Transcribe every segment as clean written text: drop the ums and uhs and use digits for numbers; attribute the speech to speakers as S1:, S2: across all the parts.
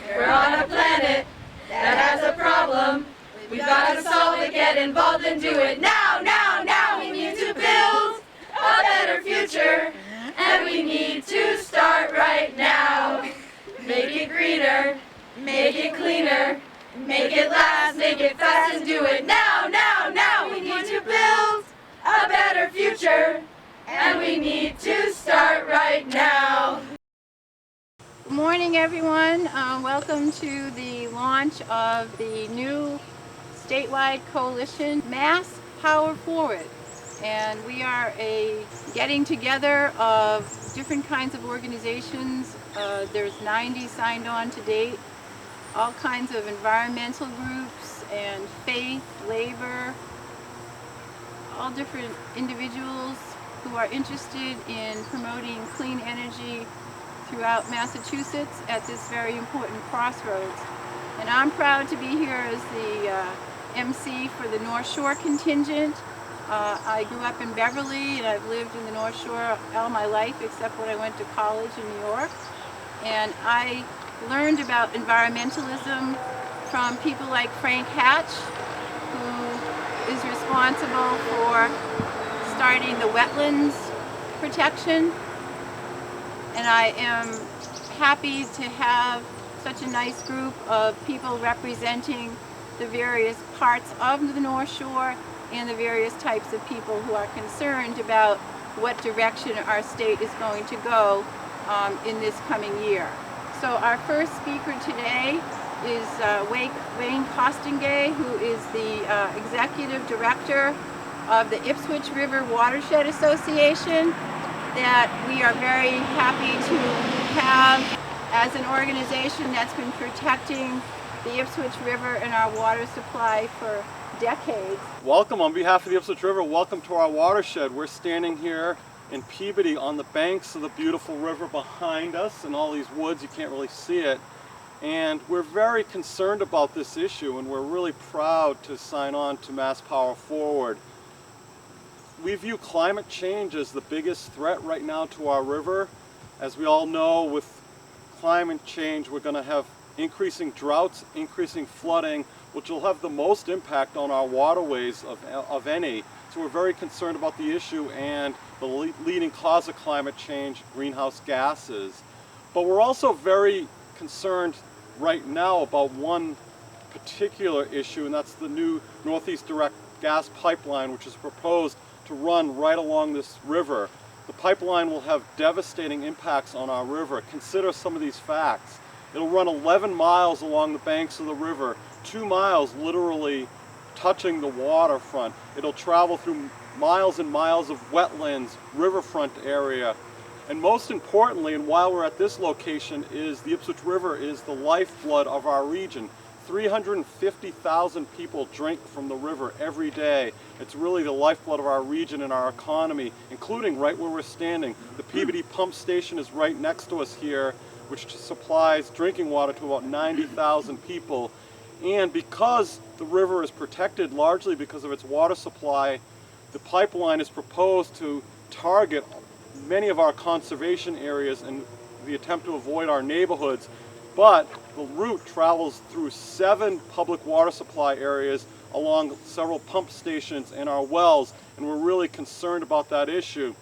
S1: We're on a planet that has a problem. We've got to solve it, get involved and do it now, now, now. We need to build a better future, and we need to start right now. Make it greener, make it cleaner, make it last, make it fast, and do it now, now, now. We need to build a better future, and we need to start right now.
S2: Good morning, everyone. Welcome to the launch of the new statewide coalition, Mass Power Forward. And we are a getting together of different kinds of organizations. There's 90 signed on to date, all kinds of environmental groups and faith, labor, all different individuals who are interested in promoting clean energy throughout Massachusetts at this very important crossroads. And I'm proud to be here as the MC for the North Shore contingent. I grew up in Beverly and I've lived in the North Shore all my life except when I went to college in New York. And I learned about environmentalism from people like Frank Hatch, who is responsible for starting the wetlands protection. And I am happy to have such a nice group of people representing the various parts of the North Shore and the various types of people who are concerned about what direction our state is going to go in this coming year. So our first speaker today is Wayne Costingay, who is the Executive Director of the Ipswich River Watershed Association, that we are very happy to have as an organization that's been protecting the Ipswich River and our water supply for decades.
S3: Welcome on behalf of the Ipswich River. Welcome to our watershed. We're standing here in Peabody on the banks of the beautiful river behind us and all these woods. You can't really see it. And we're very concerned about this issue, and we're really proud to sign on to Mass Power Forward. We view climate change as the biggest threat right now to our river. As we all know, with climate change, we're going to have increasing droughts, increasing flooding, which will have the most impact on our waterways of any. So we're very concerned about the issue and the leading cause of climate change, greenhouse gases. But we're also very concerned right now about one particular issue, and that's the new Northeast Direct Gas Pipeline, which is proposed to run right along this river. The pipeline will have devastating impacts on our river. Consider some of these facts. It'll run 11 miles along the banks of the river, 2 miles literally touching the waterfront. It'll travel through miles and miles of wetlands, riverfront area. And most importantly, and while we're at this location, is the Ipswich River is the lifeblood of our region. 350,000 people drink from the river every day. It's really the lifeblood of our region and our economy, including right where we're standing. The Peabody pump station is right next to us here, which supplies drinking water to about 90,000 people. And because the river is protected largely because of its water supply, the pipeline is proposed to target many of our conservation areas in the attempt to avoid our neighborhoods. But the route travels through 7 public water supply areas along several pump stations and our wells, and we're really concerned about that issue.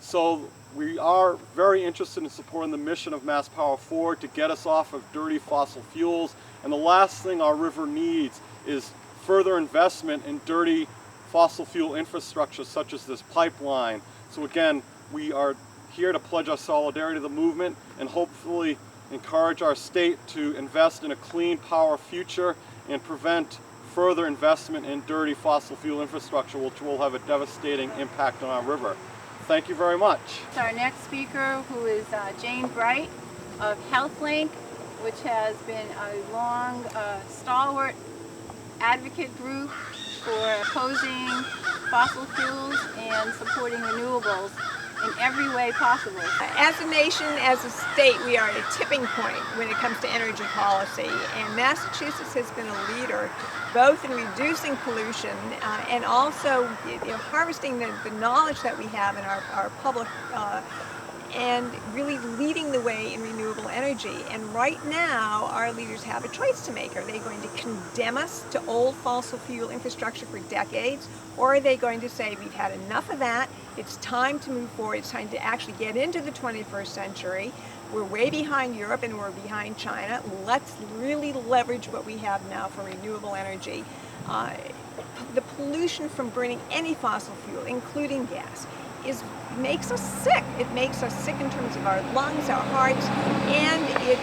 S3: So we are very interested in supporting the mission of Mass Power Forward to get us off of dirty fossil fuels. And the last thing our river needs is further investment in dirty fossil fuel infrastructure such as this pipeline. So again, we are here to pledge our solidarity to the movement and hopefully encourage our state to invest in a clean power future and prevent further investment in dirty fossil fuel infrastructure, which will have a devastating impact on our river. Thank you very much.
S2: Our next speaker, who is Jane Bright of HealthLink, which has been a long, stalwart advocate group for opposing fossil fuels and supporting renewables in every way possible.
S4: As a nation, as a state, we are at a tipping point when it comes to energy policy, and Massachusetts has been a leader both in reducing pollution and also harvesting the knowledge that we have in our public and really leading the way in renewable energy. And right now, our leaders have a choice to make. Are they going to condemn us to old fossil fuel infrastructure for decades, or are they going to say, we've had enough of that, it's time to move forward, it's time to actually get into the 21st century, we're way behind Europe and we're behind China, let's really leverage what we have now for renewable energy. The pollution from burning any fossil fuel, including gas, makes us sick. It makes us sick in terms of our lungs, our hearts, and it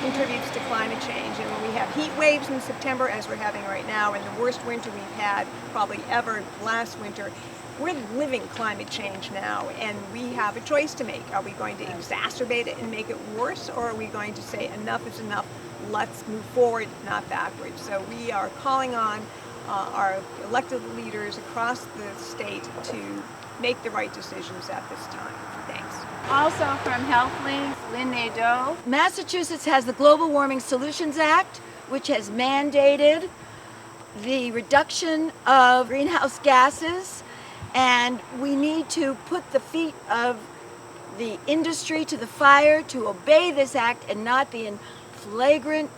S4: contributes to climate change. And when we have heat waves in September, as we're having right now, and the worst winter we've had probably ever last winter, we're living climate change now, and we have a choice to make. Are we going to exacerbate it and make it worse, or are we going to say enough is enough, let's move forward, not backwards? So we are calling on our elected leaders across the state to make the right decisions at this time. Thanks.
S2: Also from HealthLinks, Lynn Nadeau.
S1: Massachusetts has the Global Warming Solutions Act, which has mandated the reduction of greenhouse gases, and we need to put the feet of the industry to the fire to obey this act and not be in flagrant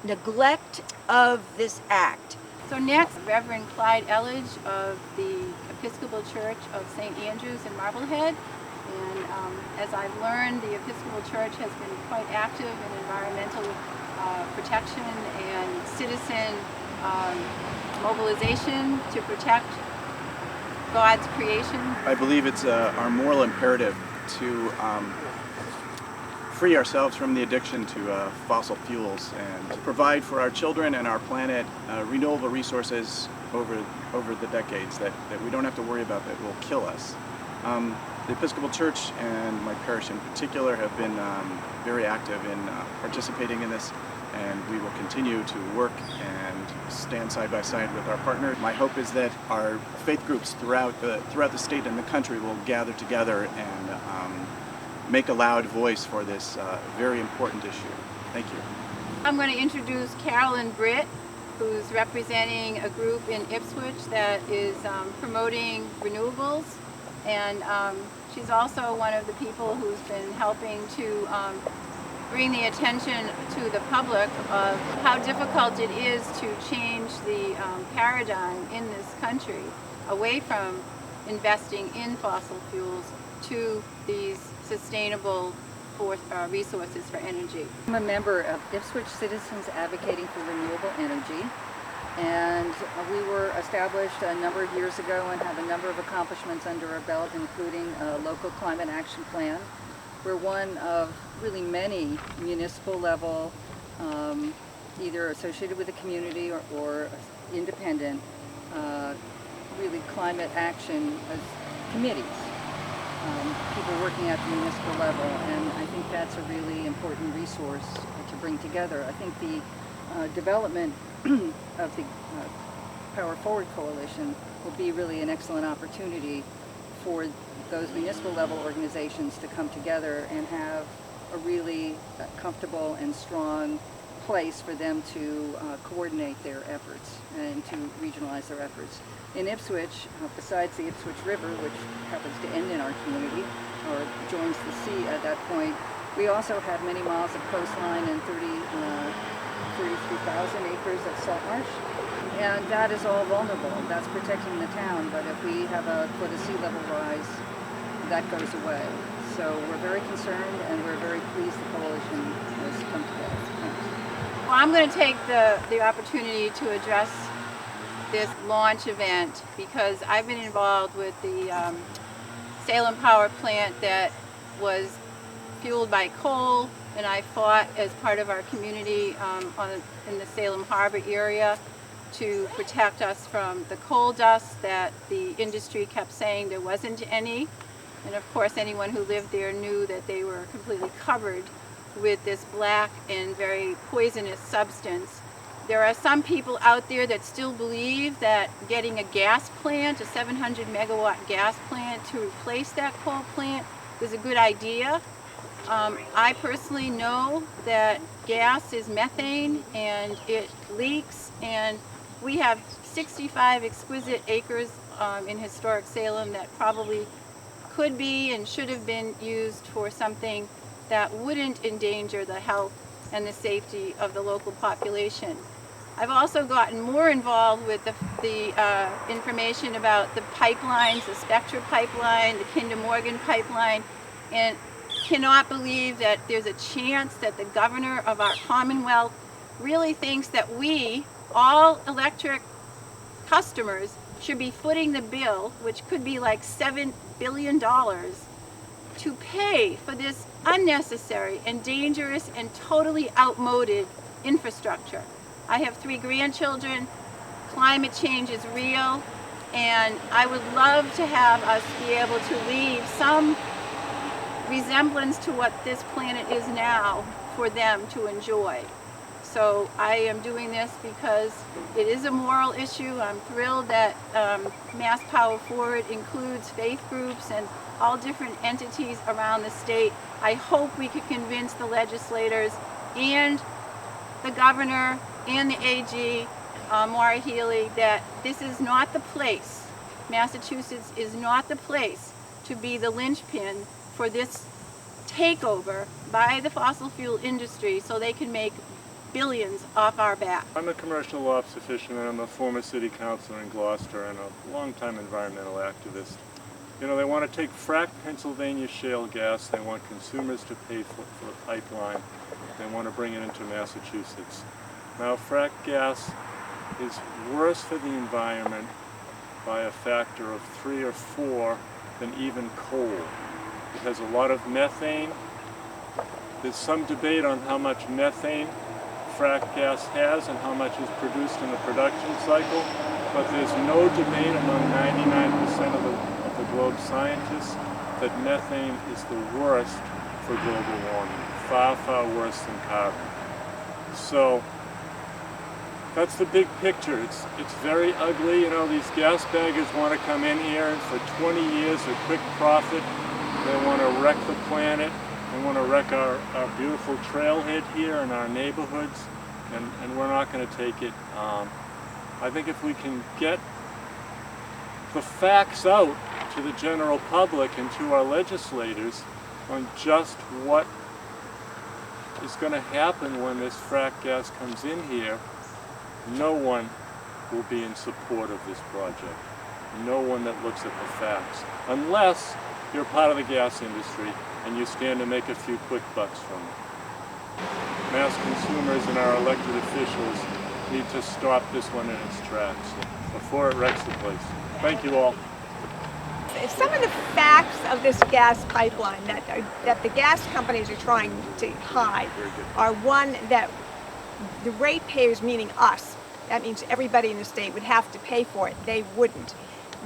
S1: neglect of this act.
S2: So next, Reverend Clyde Elledge of the Episcopal Church of St. Andrews in Marblehead. And as I've learned, the Episcopal Church has been quite active in environmental protection and citizen mobilization to protect God's creation.
S5: I believe it's our moral imperative to free ourselves from the addiction to fossil fuels and provide for our children and our planet renewable resources over the decades that we don't have to worry about that will kill us. The Episcopal Church and my parish in particular have been very active in participating in this, and we will continue to work and stand side by side with our partners. My hope is that our faith groups throughout the state and the country will gather together and make a loud voice for this very important issue. Thank you.
S2: I'm going to introduce Carolyn Britt, who's representing a group in Ipswich that is promoting renewables, and she's also one of the people who's been helping to bring the attention to the public of how difficult it is to change the paradigm in this country away from investing in fossil fuels to these sustainable resources for energy.
S6: I'm a member of Ipswich Citizens Advocating for Renewable Energy, and we were established a number of years ago and have a number of accomplishments under our belt, including a local climate action plan. We're one of really many municipal level, either associated with the community or independent, really climate action committees. People working at the municipal level, and I think that's a really important resource to bring together. I think the development of the Power Forward Coalition will be really an excellent opportunity for those municipal level organizations to come together and have a really comfortable and strong place for them to coordinate their efforts and to regionalize their efforts. In Ipswich, besides the Ipswich River, which happens to end in our community, or joins the sea at that point, we also have many miles of coastline and 33,000 acres of salt marsh. And that is all vulnerable. That's protecting the town, but if we have a foot of sea level rise, that goes away. So we're very concerned, and we're very pleased the coalition has come together. Thanks.
S2: Well, I'm going to take the opportunity to address this launch event because I've been involved with the Salem power plant that was fueled by coal, and I fought as part of our community in the Salem Harbor area to protect us from the coal dust that the industry kept saying there wasn't any. And of course anyone who lived there knew that they were completely covered with this black and very poisonous substance. There are some people out there that still believe that getting a gas plant, a 700 megawatt gas plant to replace that coal plant is a good idea. I personally know that gas is methane and it leaks, and we have 65 exquisite acres in historic Salem that probably could be and should have been used for something that wouldn't endanger the health and the safety of the local population. I've also gotten more involved with the information about the pipelines, the Spectra pipeline, the Kinder Morgan pipeline, and cannot believe that there's a chance that the governor of our Commonwealth really thinks that we, all electric customers, should be footing the bill, which could be like $7 billion, to pay for this unnecessary and dangerous and totally outmoded infrastructure. I have 3 grandchildren. Climate change is real, and I would love to have us be able to leave some resemblance to what this planet is now for them to enjoy. So I am doing this because it is a moral issue. I'm thrilled that Mass Power Forward includes faith groups and all different entities around the state. I hope we can convince the legislators and the governor and the AG, Maura Healey, that this is not the place, Massachusetts is not the place to be the linchpin for this takeover by the fossil fuel industry so they can make billions off our back.
S7: I'm a commercial ops official and I'm a former city councilor in Gloucester and a longtime environmental activist. You know, they want to take fracked Pennsylvania shale gas, they want consumers to pay for the pipeline, they want to bring it into Massachusetts. Now, fracked gas is worse for the environment by a factor of 3 or 4 than even coal. It has a lot of methane. There's some debate on how much methane fracked gas has and how much is produced in the production cycle, but there's no debate among 99% of the globe scientists that methane is the worst for global warming, far, far worse than carbon. So that's the big picture. It's very ugly. You know, these gas baggers want to come in here and for 20 years a quick profit. They want to wreck the planet. They want to wreck our beautiful trailhead here in our neighborhoods, and we're not going to take it. I think if we can get the facts out to the general public and to our legislators on just what is going to happen when this frack gas comes in here, no one will be in support of this project. No one that looks at the facts, unless you're part of the gas industry and you stand to make a few quick bucks from it. Mass consumers and our elected officials need to stop this one in its tracks before it wrecks the place. Thank you all.
S4: Some of the facts of this gas pipeline that the gas companies are trying to hide are one that the ratepayers, meaning us, that means everybody in the state, would have to pay for it. They wouldn't.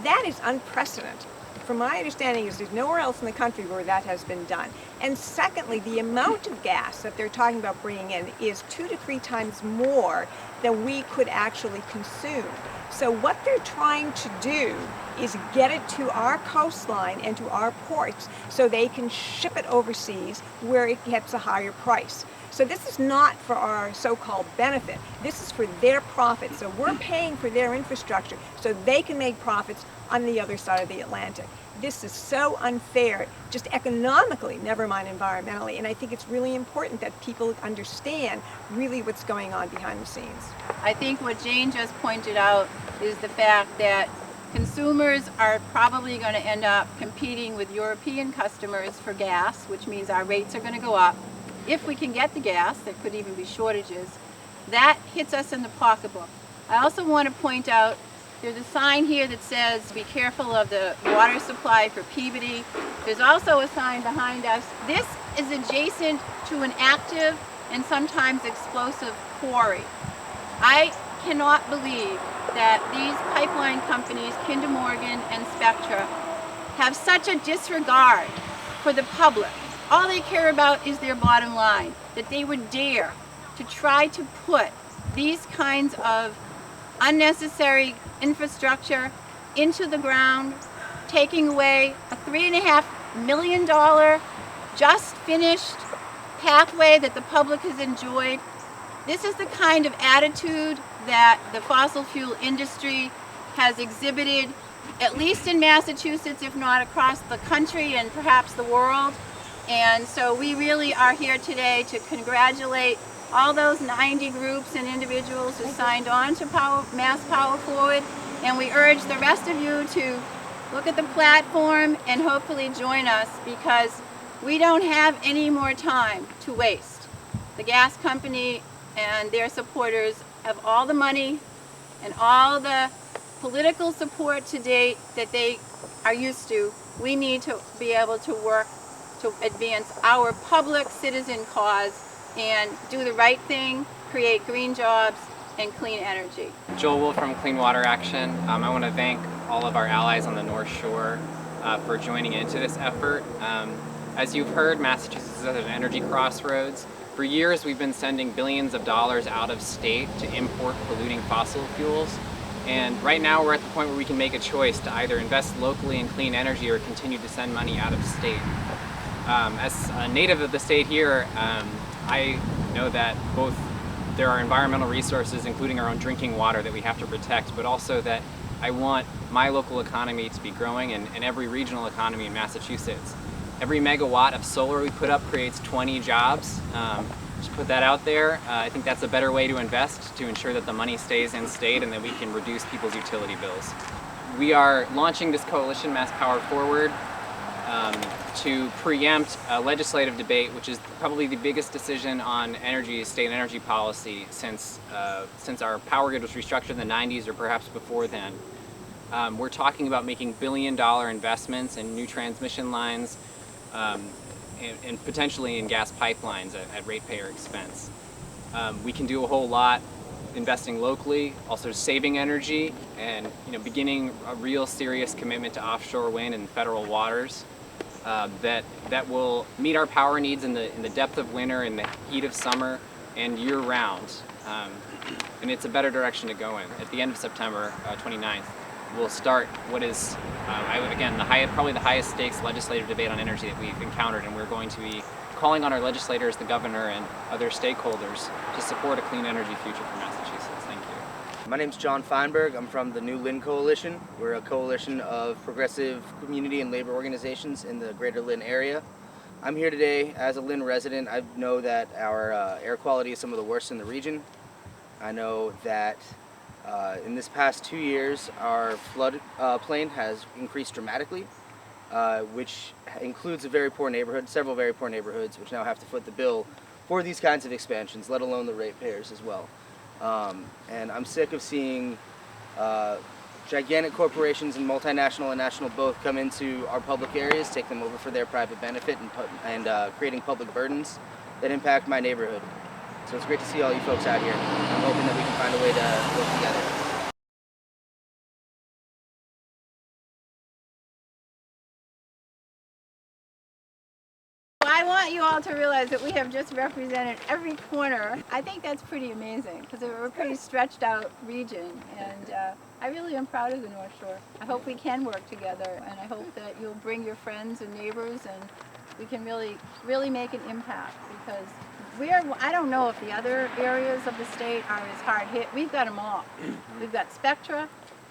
S4: That is unprecedented. From my understanding, there's nowhere else in the country where that has been done. And secondly, the amount of gas that they're talking about bringing in is 2 to 3 times more than we could actually consume. So what they're trying to do is get it to our coastline and to our ports so they can ship it overseas where it gets a higher price. So this is not for our so-called benefit. This is for their profit. So we're paying for their infrastructure so they can make profits on the other side of the Atlantic. This is so unfair, just economically, never mind environmentally. And I think it's really important that people understand really what's going on behind the scenes.
S2: I think what Jane just pointed out is the fact that consumers are probably going to end up competing with European customers for gas, which means our rates are going to go up. If we can get the gas, there could even be shortages. That hits us in the pocketbook. I also want to point out there's a sign here that says be careful of the water supply for Peabody. There's also a sign behind us. This is adjacent to an active and sometimes explosive quarry. I cannot believe that these pipeline companies, Kinder Morgan and Spectra, have such a disregard for the public. All they care about is their bottom line, that they would dare to try to put these kinds of unnecessary infrastructure into the ground, taking away a $3.5 million just finished pathway that the public has enjoyed. This is the kind of attitude that the fossil fuel industry has exhibited at least in Massachusetts, if not across the country and perhaps the world. And so we really are here today to congratulate all those 90 groups and individuals who signed on to Mass Power Forward. And we urge the rest of you to look at the platform and hopefully join us, because we don't have any more time to waste. The gas company and their supporters have all the money and all the political support to date that they are used to. We need to be able to work to advance our public citizen cause and do the right thing, create green jobs and clean energy.
S8: Joel Wolf from Clean Water Action. I want to thank all of our allies on the North Shore for joining into this effort. As you've heard, Massachusetts is at an energy crossroads. For years, we've been sending billions of dollars out of state to import polluting fossil fuels. And right now, we're at the point where we can make a choice to either invest locally in clean energy or continue to send money out of state. As a native of the state here, I know that both there are environmental resources, including our own drinking water, that we have to protect, but also that I want my local economy to be growing and every regional economy in Massachusetts. Every megawatt of solar we put up creates 20 jobs. Just put that out there. I think that's a better way to invest, to ensure that the money stays in state and that we can reduce people's utility bills. We are launching this coalition, Mass Power Forward, to preempt a legislative debate, which is probably the biggest decision on state energy policy since our power grid was restructured in the 90s or perhaps before then. We're talking about making billion-dollar investments in new transmission lines and potentially in gas pipelines at ratepayer expense. We can do a whole lot investing locally, also saving energy, and beginning a real serious commitment to offshore wind and federal waters. That will meet our power needs in the depth of winter, in the heat of summer, and year-round. And it's a better direction to go in. At the end of September 29th, we'll start what is, again, probably the highest stakes legislative debate on energy that we've encountered, and we're going to be calling on our legislators, the governor, and other stakeholders to support a clean energy future for Massachusetts. Thank you.
S9: My name's John Feinberg. I'm from the New Lynn Coalition. We're a coalition of progressive community and labor organizations in the greater Lynn area. I'm here today as a Lynn resident. I know that our air quality is some of the worst in the region. I know that in this past 2 years, our flood plain has increased dramatically, which includes several very poor neighborhoods, which now have to foot the bill for these kinds of expansions, let alone the ratepayers as well. And I'm sick of seeing gigantic corporations and multinational and national both come into our public areas, take them over for their private benefit, and creating public burdens that impact my neighborhood. So it's great to see all you folks out here. I'm hoping that we can find a way to work together.
S2: I want you all to realize that we have just represented every corner. I think that's pretty amazing, because we're a pretty stretched out region, and I really am proud of the North Shore. I hope we can work together, and I hope that you'll bring your friends and neighbors, and we can really make an impact, because I don't know if the other areas of the state are as hard hit. We've got them all. We've got Spectra,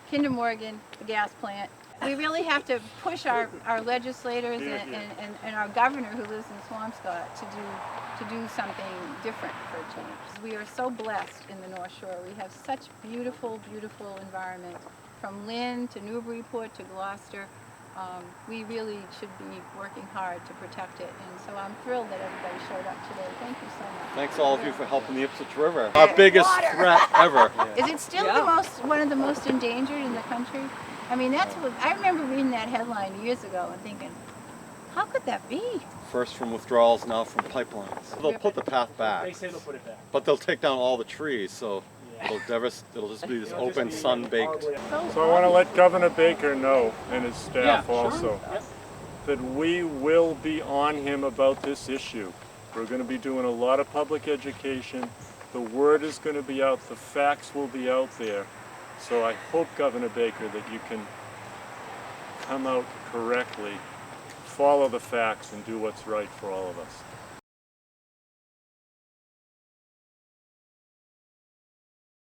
S2: Kinder Morgan, the gas plant. We really have to push our legislators and our governor, who lives in Swampscott, to do something different for a change. We are so blessed in the North Shore. We have such beautiful, beautiful environment, from Lynn to Newburyport to Gloucester. We really should be working hard to protect it, and so I'm thrilled that everybody showed up today. Thank you so much.
S3: Thanks all of you for helping the Ipswich River. Our biggest threat ever.
S2: Is it still one of the most endangered in the country? I mean, that's what I remember reading that headline years ago and thinking, how could that be?
S3: First from withdrawals, now from pipelines. They'll put the path back. They say they'll put it back. But they'll take down all the trees, so it'll just be this open, sun-baked.
S7: So I want to let Governor Baker know, and his staff also, that we will be on him about this issue. We're going to be doing a lot of public education. The word is going to be out. The facts will be out there. So I hope, Governor Baker, that you can come out correctly, follow the facts, and do what's right for all of us.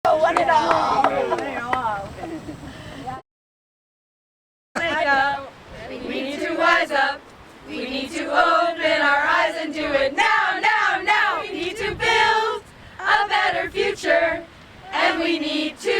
S2: One and all.
S1: and we need to